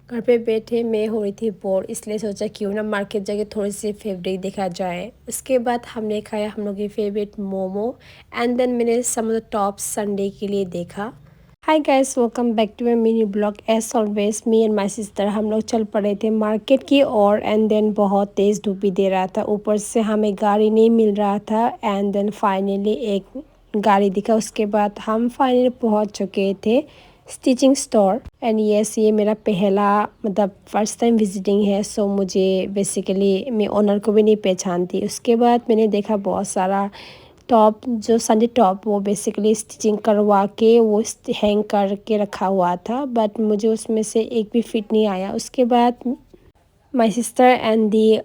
घर पे बैठे मैं हो रही थी बोर, इसलिए सोचा क्यों ना मार्केट जाके थोड़ी सी फेवरेट देखा जाए। उसके बाद हमने खाया हम लोग की फेवरेट मोमो एंड देन मैंने some of the top sundae के लिए देखा। Hi guys, welcome back to my mini blog. As always me and my sister हम लोग चल पड़े थे मार्केट की ओर एंड देन बहुत तेज़ धूप भी दे रहा था, ऊपर से हमें गाड़ी नहीं मिल रहा था एंड देन फाइनली एक गाड़ी दिखा। उसके बाद हम फाइनली पहुंच चुके थे स्टिचिंग स्टोर एंड यस, ये मेरा पहला मतलब फर्स्ट टाइम विजिटिंग है, सो मुझे बेसिकली मैं ओनर को भी नहीं पहचानती। उसके बाद मैंने देखा बहुत सारा टॉप, जो संडे टॉप वो बेसिकली स्टिचिंग करवा के वो हैंग करके रखा हुआ था, बट मुझे उसमें से एक भी फिट नहीं आया। उसके बाद my sister and the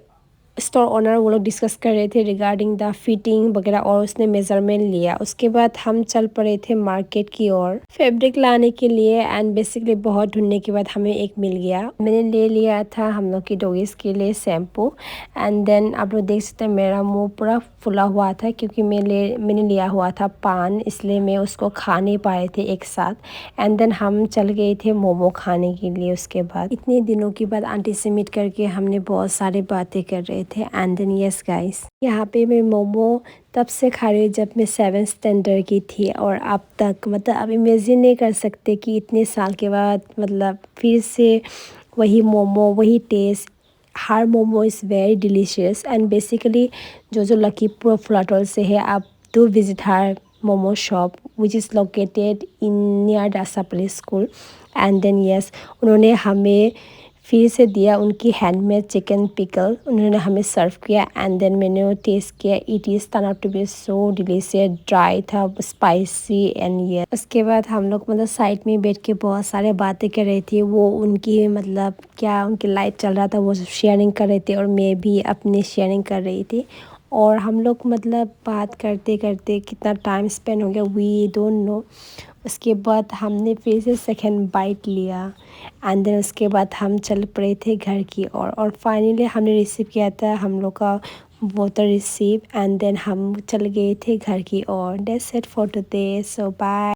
store owner वो लोग डिस्कस कर रहे थे रिगार्डिंग द फिटिंग वगैरह और उसने मेजरमेंट लिया। उसके बाद हम चल पड़े थे मार्केट की ओर फैब्रिक लाने के लिए एंड बेसिकली बहुत ढूंढने के बाद हमें एक मिल गया। मैंने ले लिया था हम लोग की डॉगीज के लिए शैम्पू एंड देन आप लोग देख सकते हैं मेरा मुंह पूरा फुला हुआ था क्योंकि मैंने लिया हुआ था पान, इसलिए मैं उसको खा नहीं पाए थे एक साथ। एंड देन हम चल गए थे मोमो खाने के लिए। उसके बाद इतने दिनों के बाद आंटी से मीट करके हमने बहुत सारी बातें कर रहे थे एंड देन यस गाइस, यहाँ पे मैं मोमो तब से खा रही हूँ जब मैं 7th स्टैंडर्ड की थी और अब तक मतलब अब इमेजिन नहीं कर सकते कि इतने साल के बाद मतलब फिर से वही मोमो वही टेस्ट। हर momo is very delicious and basically जो लकीपुर फ्लाटोल से है, आप डू विजिट हर momo shop which is located in near Dasapalli school. And then yes, उन्होंने हमें फिर से दिया उनकी हैंडमेड चिकन पिकल, उन्होंने हमें सर्व किया एंड देन मैंने वो टेस्ट किया। It is turn out to be so delicious, dry था, स्पाइसी एंड ये। उसके बाद हम लोग मतलब साइड में बैठ के बहुत सारे बातें कर रही थी। वो उनकी मतलब क्या उनकी लाइफ चल रहा था वो शेयरिंग कर रहे थे और मैं भी अपनी शेयरिंग कर रही थी। और हम लोग मतलब बात करते करते कितना टाइम स्पेंड हो गया वी डोंट नो। उसके बाद हमने फिर से सेकेंड बाइट लिया एंड देन उसके बाद हम चल पड़े थे घर की ओर और फाइनली हमने रिसीव किया था हम लोग का वाटर रिसीव एंड देन हम चल गए थे घर की ओर। That's it for today, so bye.